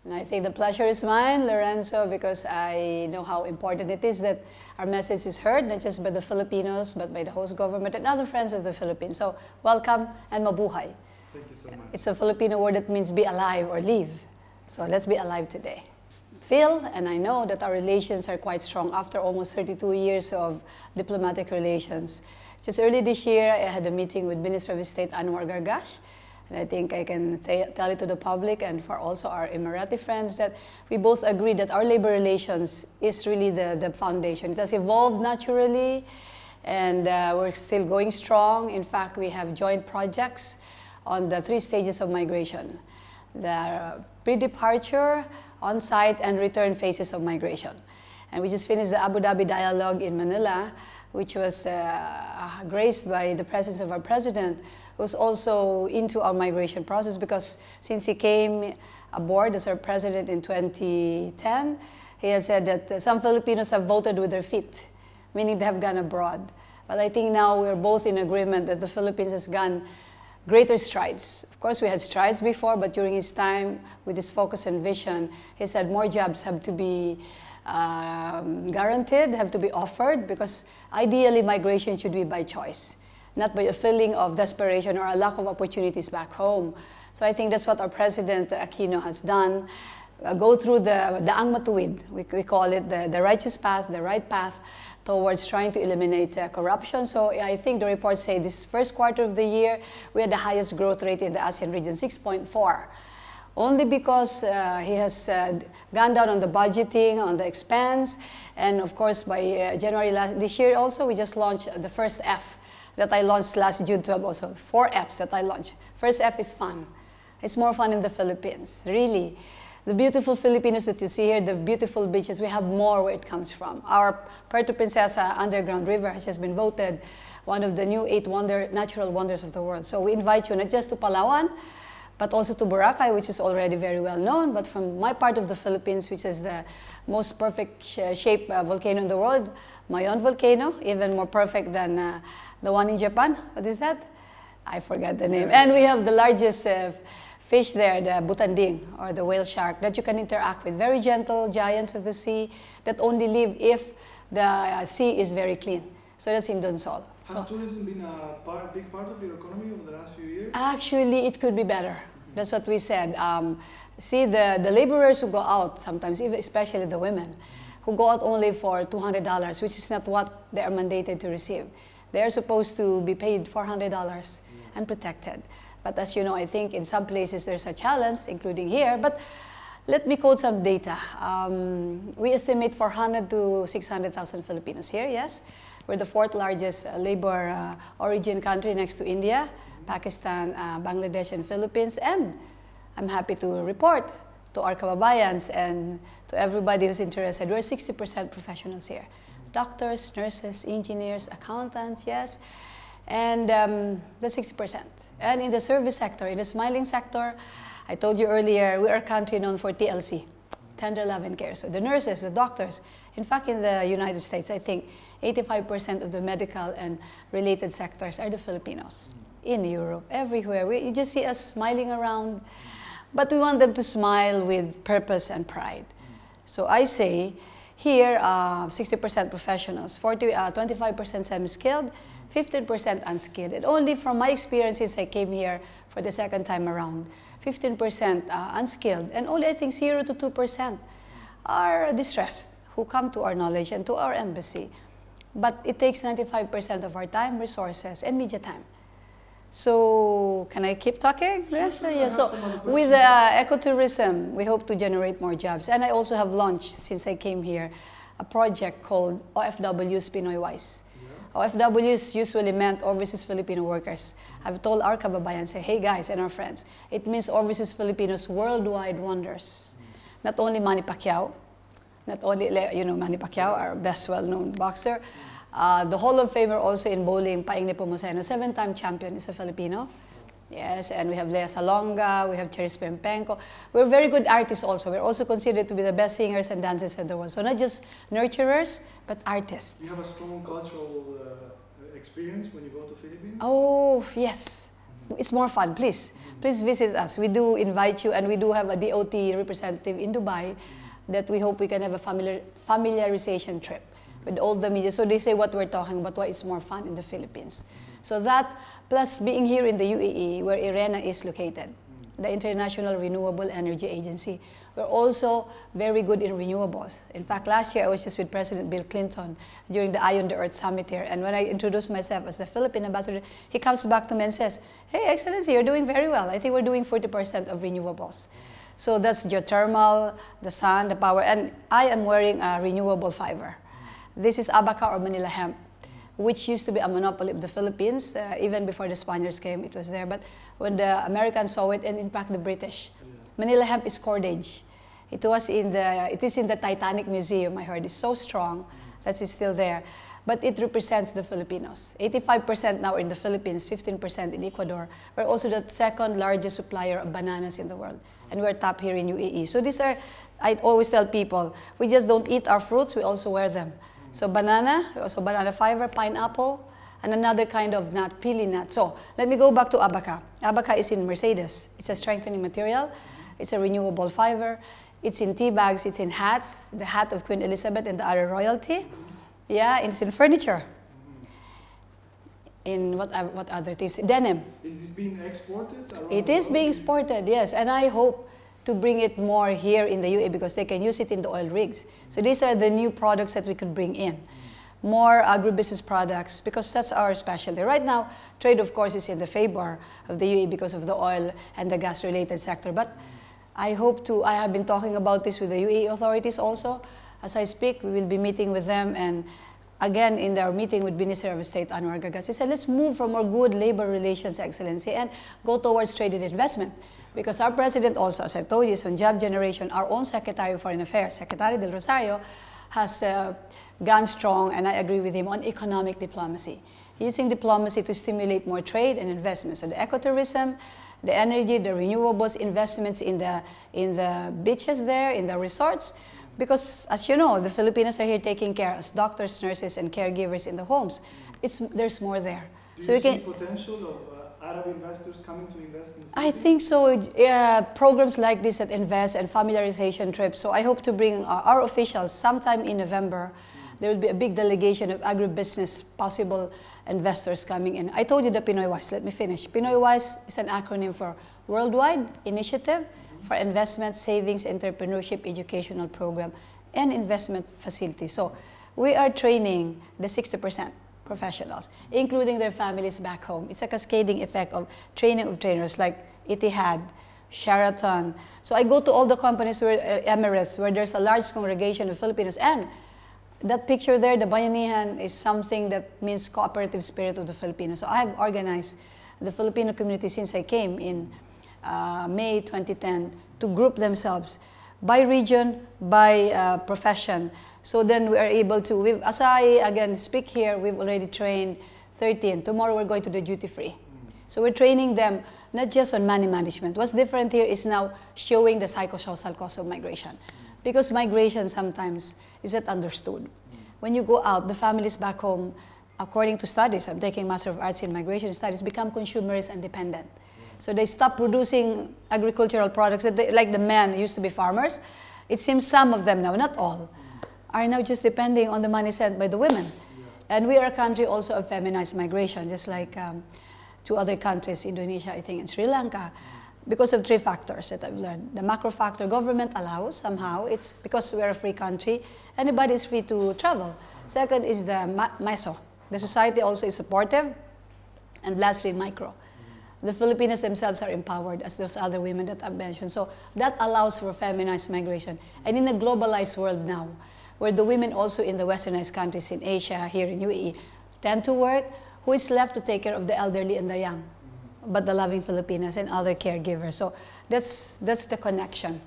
And I think the pleasure is mine, Lorenzo, because I know how important it is that our message is heard, not just by the Filipinos, but by the host government and other friends of the Philippines. So welcome and mabuhay. Thank you so much. It's a Filipino word that means be alive or live. So let's be alive today. Feel, and I know that our relations are quite strong after almost 32 years of diplomatic relations. Just early this year, I had a meeting with Minister of State Anwar Gargash. And I think I can tell it to the public and for also our Emirati friends that we both agree that our labor relations is really the foundation. It has evolved naturally and we're still going strong. In fact, we have joint projects on the 3 stages of migration. The pre-departure, on-site, and return phases of migration. And we just finished the Abu Dhabi dialogue in Manila, which was graced by the presence of our president, who was also into our migration process because since he came aboard as our president in 2010, he has said that some Filipinos have voted with their feet, meaning they have gone abroad. But I think now we're both in agreement that the Philippines has gone greater strides. Of course, we had strides before, but during his time, with his focus and vision, he said more jobs have to be guaranteed, have to be offered, because ideally migration should be by choice, not by a feeling of desperation or a lack of opportunities back home. So I think that's what our President Aquino has done. Go through the Daang Matuwid, we call it the righteous path, the right path, towards trying to eliminate corruption. So I think the reports say this first quarter of the year, we had the highest growth rate in the ASEAN region, 6.4. Only because he has gone down on the budgeting, on the expense, and of course by January this year also, we just launched the first F that I launched last June 12 also, 4 Fs that I launched. First F is fun. It's more fun in the Philippines, really. The beautiful Filipinos that you see here, the beautiful beaches, we have more where it comes from. Our Puerto Princesa underground river has just been voted one of the new 8 natural wonders of the world. So we invite you not just to Palawan, but also to Boracay, which is already very well known, but from my part of the Philippines, which is the most perfect shaped volcano in the world, Mayon volcano, even more perfect than the one in Japan. What is that? I forgot the name. And we have the largest fish there, the butanding, or the whale shark, that you can interact with. Very gentle giants of the sea that only live if the sea is very clean. So that's in Donsol. Has tourism been a big part of your economy over the last few years? Actually, it could be better. That's what we said. See, the laborers who go out sometimes, especially the women, who go out only for $200, which is not what they are mandated to receive. They are supposed to be paid $400 and protected. But as you know, I think in some places there's a challenge, including here. But let me quote some data. We estimate 400 to 600,000 Filipinos here, yes? We're the 4th largest labor origin country next to India, Pakistan, Bangladesh, and Philippines. And I'm happy to report to our kababayans and to everybody who's interested, we're 60% professionals here. Doctors, nurses, engineers, accountants, yes. And that's 60%. And in the service sector, in the smiling sector, I told you earlier, we are a country known for TLC, tender love and care. So the nurses, the doctors, in fact, in the United States, I think 85% of the medical and related sectors are the Filipinos. In Europe, everywhere. You just see us smiling around, but we want them to smile with purpose and pride. So I say, here, 60% professionals, 25% semi-skilled, 15% unskilled. And only from my experience since I came here for the second time around, 15% unskilled, and only I think 0 to 2% are distressed who come to our knowledge and to our embassy. But it takes 95% of our time, resources, and media time. So, can I keep talking? Yes. Yeah. So, with ecotourism, we hope to generate more jobs. And I also have launched, since I came here, a project called OFWs Pinoy Wise. OFWs usually meant overseas Filipino workers. I've told our kababayan, say, hey guys and our friends, it means overseas Filipinos worldwide wonders. Not only Manny Pacquiao, not only, you know, Manny Pacquiao, our best well-known boxer, the Hall of Famer also in bowling, Paing Nepomuceno, 7-time champion, is a Filipino. Yes, and we have Lea Salonga, we have Cheris Pempenko. We're very good artists also. We're also considered to be the best singers and dancers in the world. So not just nurturers, but artists. Do you have a strong cultural experience when you go to Philippines? Oh, yes. it's more fun. Please visit us. We do invite you, and we do have a DOT representative in Dubai that we hope we can have a familiarization trip with all the media. So they say what we're talking about, why it's more fun in the Philippines. So that, plus being here in the UAE, where IRENA is located, the International Renewable Energy Agency. We're also very good in renewables. In fact, last year I was just with President Bill Clinton during the Eye on the Earth Summit here. And when I introduced myself as the Philippine ambassador, he comes back to me and says, "Hey, Excellency, you're doing very well. I think we're doing 40% of renewables." So that's geothermal, the sun, the power. And I am wearing a renewable fiber. This is abaca or Manila hemp, which used to be a monopoly of the Philippines. Even before the Spaniards came, it was there. But when the Americans saw it, and in fact the British, Manila hemp is cordage. It is in the Titanic Museum, I heard. It's so strong that it's still there. But it represents the Filipinos. 85% now in the Philippines, 15% in Ecuador. We're also the second largest supplier of bananas in the world. And we're top here in UAE. So these are, I always tell people, we just don't eat our fruits, we also wear them. So banana, also banana fiber, pineapple, and another kind of nut, pili nut. So let me go back to abaca. Abaca is in Mercedes. It's a strengthening material. It's a renewable fiber. It's in tea bags. It's in hats, the hat of Queen Elizabeth and the other royalty. Yeah, it's in furniture. In what other things? Denim. Is this being exported around It is being exported, yes. And I hope to bring it more here in the UAE because they can use it in the oil rigs. So these are the new products that we could bring in. More agribusiness products because that's our specialty. Right now, trade, of course, is in the favor of the UAE because of the oil and the gas-related sector. But I have been talking about this with the UAE authorities also. As I speak, we will be meeting with them, and again, in our meeting with Minister of State Anwar Gargas, he said, let's move from our good labor relations, Excellency, and go towards trade and investment. Because our president also, as I told you, is on job generation. Our own Secretary of Foreign Affairs, Secretary Del Rosario, has gone strong, and I agree with him, on economic diplomacy. Using diplomacy to stimulate more trade and investment. So the ecotourism, the energy, the renewables, investments in the beaches there, in the resorts. Because, as you know, the Filipinos are here taking care as doctors, nurses, and caregivers in the homes. There's more there. Do you see potential of Arab investors coming to invest in the Philippines? I think so. Programs like this that invest and familiarization trips. So I hope to bring our officials sometime in November. There will be a big delegation of agribusiness possible investors coming in. I told you the Pinoy Wise. Let me finish. Pinoy Wise is an acronym for Worldwide Initiative for Investment, Savings, Entrepreneurship, Educational Program, and Investment Facility. So we are training the 60% professionals, including their families back home. It's a cascading effect of training of trainers like Etihad, Sheraton. So I go to all the companies where Emirates, where there's a large congregation of Filipinos, and that picture there, the bayanihan, is something that means cooperative spirit of the Filipinos. So I have organized the Filipino community since I came in May 2010 to group themselves by region, by profession. So then we are able to, as I again speak here, we've already trained 13. Tomorrow we're going to the duty free. So we're training them not just on money management. What's different here is now showing the psychosocial cost of migration. Because migration sometimes is not understood. When you go out, the families back home, according to studies, I'm taking Master of Arts in Migration Studies, become consumers and dependent. So they stop producing agricultural products that like the men used to be farmers. It seems some of them now, not all, are now just depending on the money sent by the women. And we are a country also of feminized migration, just like two other countries, Indonesia, I think, and Sri Lanka, because of three factors that I've learned. The macro factor, government allows somehow. It's because we're a free country. Anybody is free to travel. Second is the meso. The society also is supportive. And lastly, micro. The Filipinos themselves are empowered as those other women that I've mentioned. So that allows for feminized migration. And in a globalized world now, where the women also in the westernized countries in Asia, here in UAE, tend to work, who is left to take care of the elderly and the young? But the loving Filipinas and other caregivers. So that's the connection.